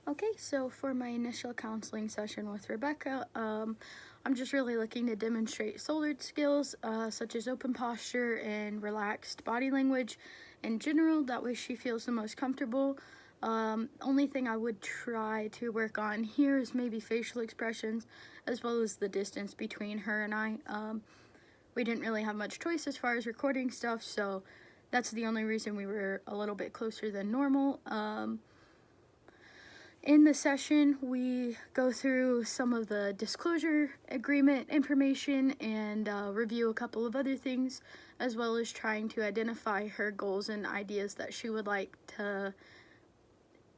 Okay, so for my initial counseling session with Rebecca, I'm just really looking to demonstrate solar skills such as open posture and relaxed body language in general. That way she feels the most comfortable. Only thing I would try to work on here is maybe facial expressions as well as the distance between her and I. We didn't really have much choice as far as recording stuff, so that's the only reason we were a little bit closer than normal. In the session, we go through some of the disclosure agreement information and review a couple of other things, as well as trying to identify her goals and ideas that she would like to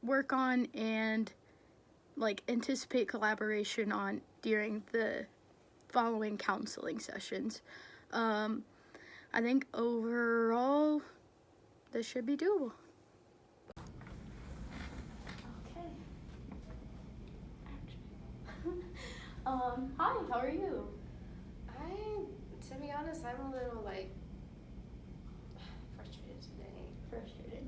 work on and anticipate collaboration on during the following counseling sessions. I think overall, this should be doable. Hi, how are you? To be honest, I'm a little frustrated today. Frustrated.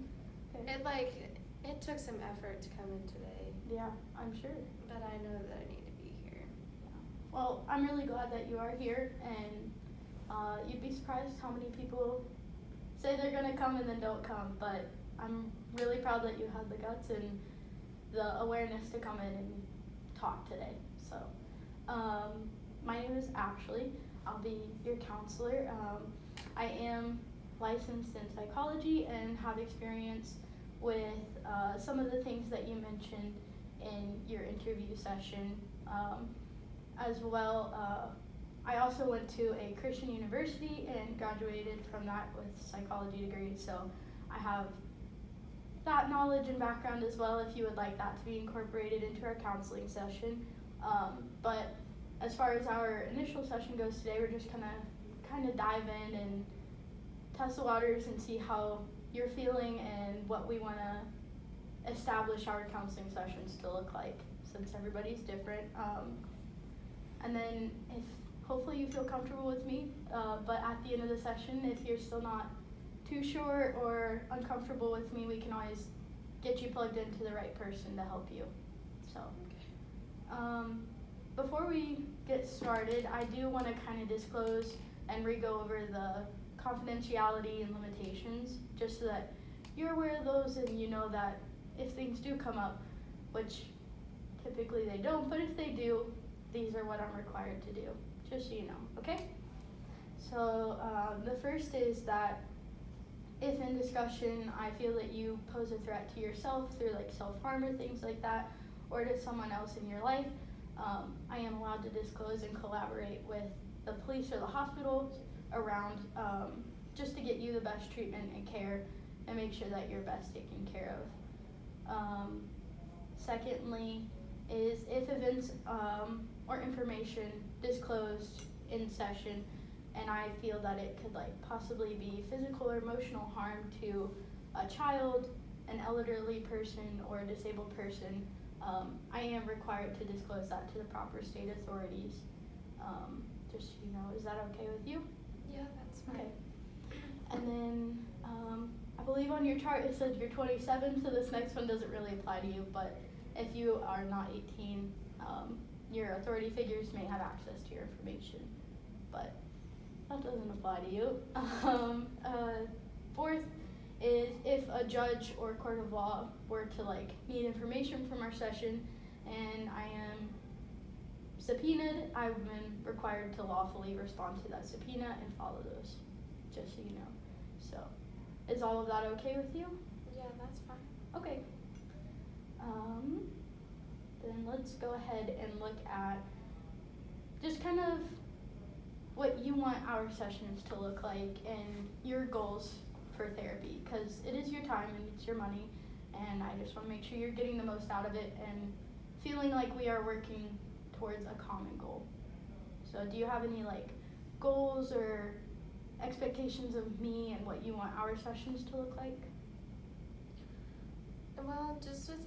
Okay. It took some effort to come in today. Yeah, I'm sure. But I know that I need to be here. Yeah. Well, I'm really glad that you are here, and you'd be surprised how many people say they're gonna come and then don't come, but I'm really proud that you had the guts and the awareness to come in and talk today. So, my name is Ashley. I'll be your counselor. I am licensed in psychology and have experience with some of the things that you mentioned in your interview session. As well, I also went to a Christian university and graduated from that with psychology degrees, so I have that knowledge and background as well if you would like that to be incorporated into our counseling session. But as far as our initial session goes today, we're just gonna kind of dive in and test the waters and see how you're feeling and what we want to establish our counseling sessions to look like, since everybody's different. And then if hopefully you feel comfortable with me, but at the end of the session, if you're still not too sure or uncomfortable with me, we can always get you plugged into the right person to help you. So, before we get started, I do want to kind of disclose and re-go over the confidentiality and limitations, just so that you're aware of those and you know that if things do come up, which typically they don't, but if they do, these are what I'm required to do, just so you know, okay? So the first is that if in discussion I feel that you pose a threat to yourself through self-harm or things like that, or to someone else in your life, I am allowed to disclose and collaborate with the police or the hospital around just to get you the best treatment and care and make sure that you're best taken care of. Secondly is if events or information disclosed in session and I feel that it could possibly be physical or emotional harm to a child, an elderly person, or a disabled person, I am required to disclose that to the proper state authorities. Just so you know, is that okay with you? Yeah, that's fine. Okay. And then I believe on your chart it says you're 27, so this next one doesn't really apply to you, but if you are not 18, your authority figures may have access to your information, but that doesn't apply to you. Fourth is if a judge or court of law were to need information from our session and I am subpoenaed, I've been required to lawfully respond to that subpoena and follow those, just so you know. So, is all of that okay with you? Yeah, that's fine. Okay. Then let's go ahead and look at just kind of what you want our sessions to look like and your goals for therapy, because it is your time and it's your money, and I just want to make sure you're getting the most out of it and feeling like we are working towards a common goal. So do you have any goals or expectations of me and what you want our sessions to look like? Well, just with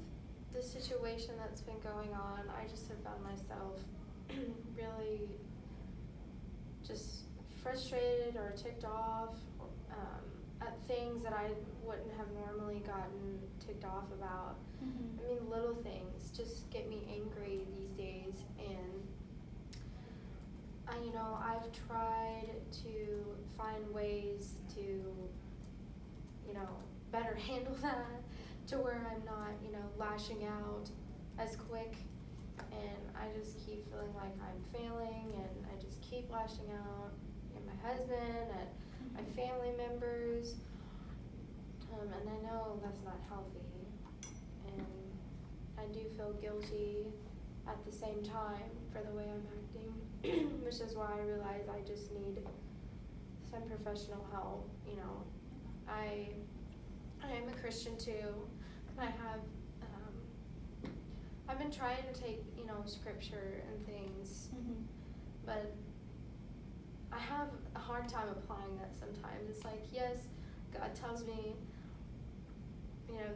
the situation that's been going on, I just have found myself really just frustrated or ticked off at things that I wouldn't have normally gotten ticked off about. Mm-hmm. I mean, little things just get me angry these days, and I've tried to find ways to, better handle that, to where I'm not, lashing out as quick, and I just keep feeling like I'm failing, and I just keep lashing out at my husband, at my family members, and I know that's not healthy, and I do feel guilty at the same time for the way I'm acting, which is why I realize I just need some professional help. I am a Christian too, and I've been trying to take, scripture and things, but I have a hard time applying that sometimes. It's like, yes, God tells me,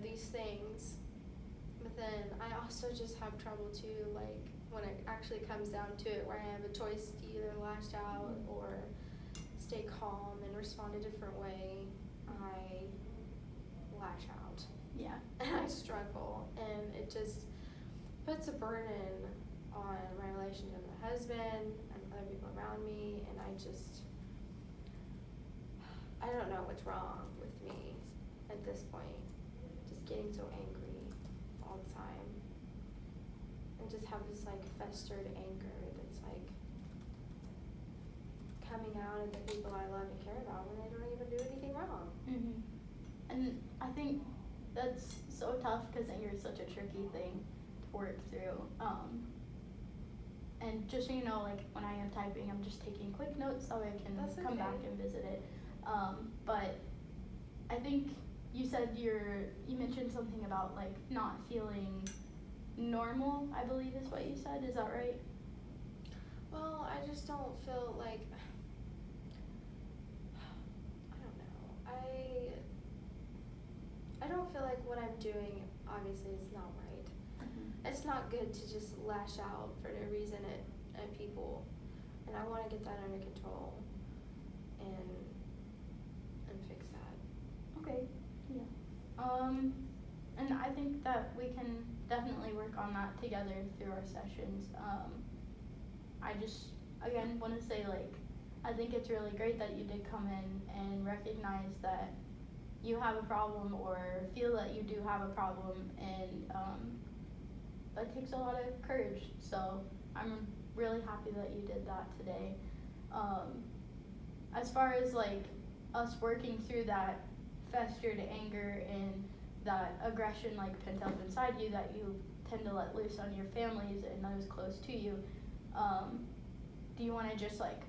these things, but then I also just have trouble too, like, when it actually comes down to it, where I have a choice to either lash out or stay calm and respond a different way, I lash out. Yeah. And I struggle, and it just puts a burden on my relationship with my husband and other people around me, and I don't know what's wrong with me at this point. Just getting so angry all the time, and just have this like festered anger that's like coming out at the people I love and care about when they don't even do anything wrong. And I think that's so tough because anger is such a tricky thing to work through. And just so you know, like when I am typing, I'm just taking quick notes so I can come back and visit it. But I think you said you mentioned something about like not feeling normal, I believe is what you said. Is that right? Well, I just don't feel like, I don't feel like what I'm doing, obviously, is not right. It's not good to just lash out for no reason at people, and I want to get that under control and fix that. Okay, yeah. And I think that we can definitely work on that together through our sessions. I just, again, want to say, like, I think it's really great that you did come in and recognize that you have a problem or feel that you do have a problem, and that takes a lot of courage. So I'm really happy that you did that today. As far as like us working through that festered anger and that aggression like pent up inside you that you tend to let loose on your families and those close to you, do you want to just like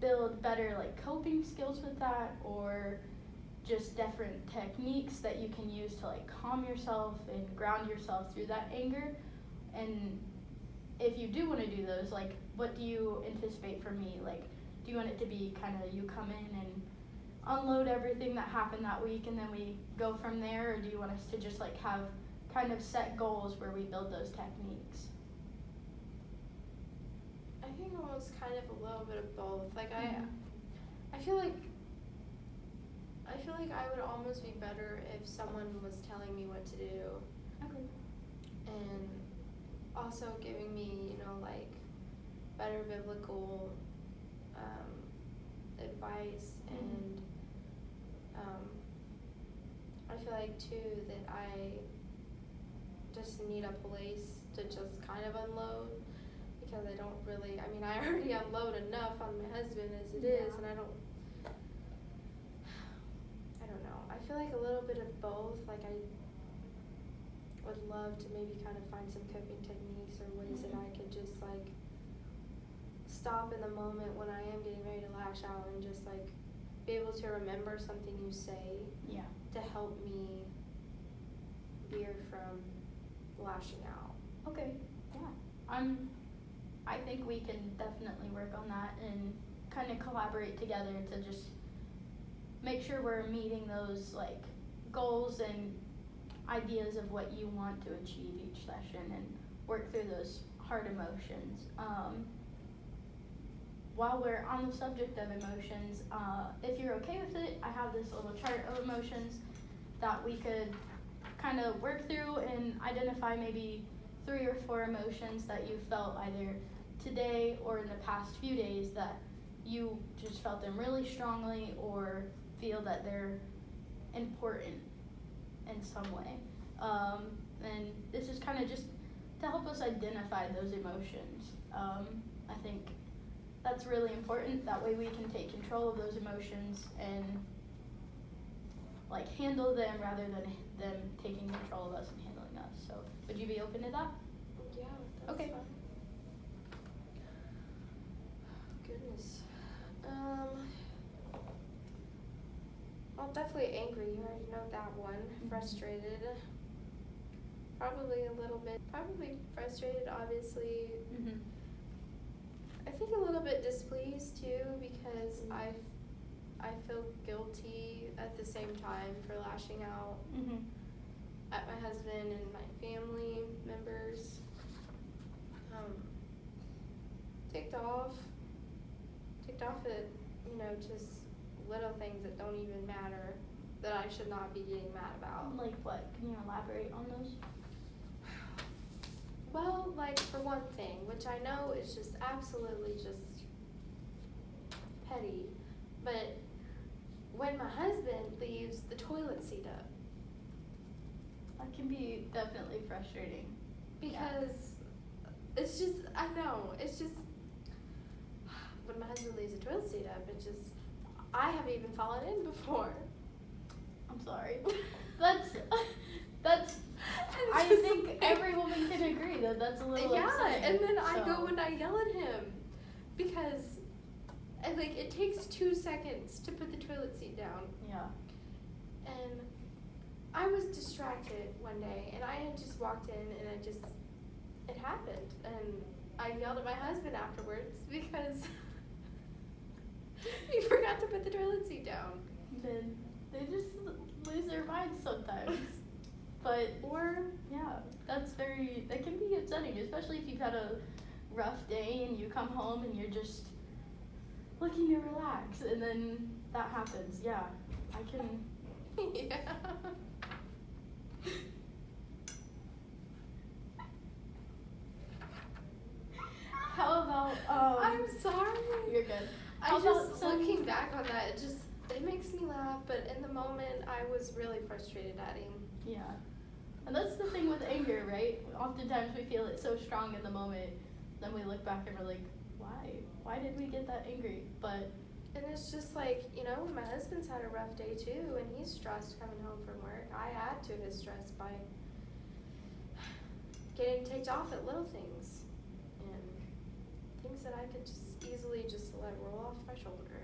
build better like coping skills with that, or just different techniques that you can use to like calm yourself and ground yourself through that anger? And if you do want to do those, like what do you anticipate for me? Like, do you want it to be kind of you come in and unload everything that happened that week and then we go from there, or do you want us to just like have kind of set goals where we build those techniques? I think almost kind of a little bit of both. Like I feel like I would almost be better if someone was telling me what to do. Okay. And also giving me, like better biblical advice, and I feel like too that I just need a place to just kind of unload, because I don't really, I already unload enough on my husband as it is, and I don't know. I feel like a little bit of both. Like I would love to maybe kind of find some coping techniques or ways that I could just like stop in the moment when I am getting ready to lash out and just like be able to remember something you say to help me veer from lashing out. Okay, yeah. I think we can definitely work on that and kind of collaborate together to just make sure we're meeting those like goals and ideas of what you want to achieve each session and work through those hard emotions. While we're on the subject of emotions, if you're okay with it, I have this little chart of emotions that we could kind of work through and identify maybe 3 or 4 emotions that you felt either today or in the past few days that you just felt them really strongly or feel that they're important in some way. And this is kind of just to help us identify those emotions. I think that's really important. That way we can take control of those emotions and like handle them rather than them taking control of us and handling us. So would you be open to that? Yeah, that's Okay. fine. Goodness. Well, definitely angry. You already know that one. Frustrated. Probably frustrated, obviously. Mm-hmm. I think a little bit displeased too because I feel guilty at the same time for lashing out Mm-hmm. at my husband and my family members. Ticked off at, just little things that don't even matter that I should not be getting mad about. Like what? Can you elaborate on those? Well, like for one thing, which I know is just absolutely just petty, but when my husband leaves the toilet seat up, That can be definitely frustrating. because it's just, I know, it's just, when my husband leaves the toilet seat up, I have even fallen in before. I'm sorry. That's I just think like- every woman can agree that that's a little Yeah, upsetting. and then I So- go and I yell at him because, it takes 2 seconds to put the toilet seat down. Yeah. And I was distracted one day, and I had just walked in, and it happened. And I yelled at my husband afterwards because he forgot to put the toilet seat down. Then they just lose their minds sometimes. But yeah, that can be upsetting, especially if you've had a rough day and you come home and you're just looking to relax, and then that happens. Yeah, I can. Yeah. How about I'm sorry. You're good. I How about just, some- looking back on that, it makes me laugh, but in the moment, I was really frustrated at him. Yeah. And that's the thing with anger, right? Oftentimes we feel it so strong in the moment, then we look back and we're like, why? Why did we get that angry? But And it's just like, my husband's had a rough day too, and he's stressed coming home from work. I add to his stress by getting ticked off at little things and things that I could just easily just let roll off my shoulder.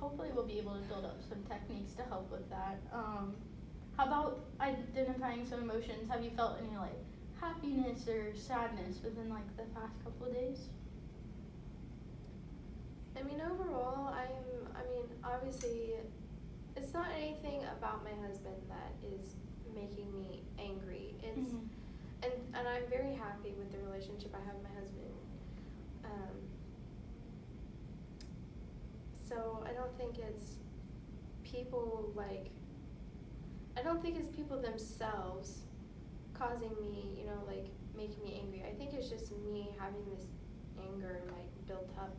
hopefully we'll be able to build up some techniques to help with that. How about identifying some emotions? Have you felt any like happiness or sadness within like the past couple of days? I mean, overall, obviously, it's not anything about my husband that is making me angry. It's, and I'm very happy with the relationship I have with my husband. So I don't think it's people themselves causing me, making me angry. I think it's just me having this anger, built up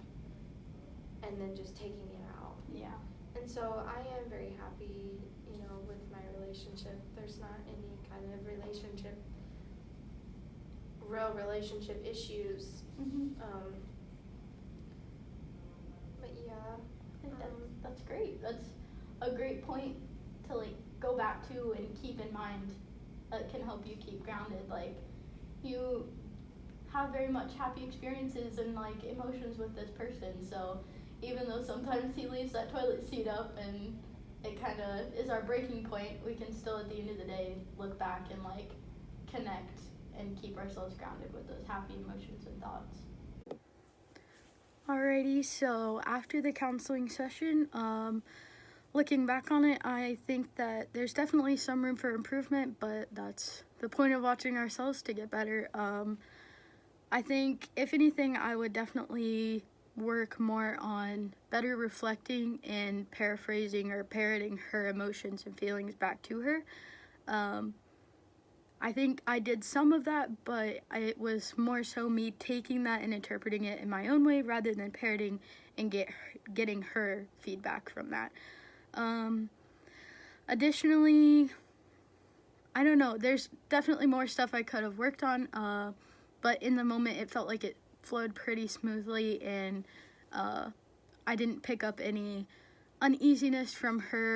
and then just taking it out. Yeah. And so I am very happy, with my relationship. There's not any kind of real relationship issues. But yeah. I think that's great. That's a great point to like go back to and keep in mind that can help you keep grounded. Like you have very much happy experiences and like emotions with this person, so even though sometimes he leaves that toilet seat up and it kind of is our breaking point, we can still at the end of the day look back and like connect and keep ourselves grounded with those happy emotions and thoughts. Alrighty, so after the counseling session, looking back on it, I think that there's definitely some room for improvement, but that's the point of watching ourselves to get better. I think if anything, I would definitely work more on better reflecting and paraphrasing or parroting her emotions and feelings back to her. I think I did some of that, but it was more so me taking that and interpreting it in my own way rather than parroting and getting her feedback from that. Additionally, I don't know, there's definitely more stuff I could have worked on, but in the moment it felt like it flowed pretty smoothly, and I didn't pick up any uneasiness from her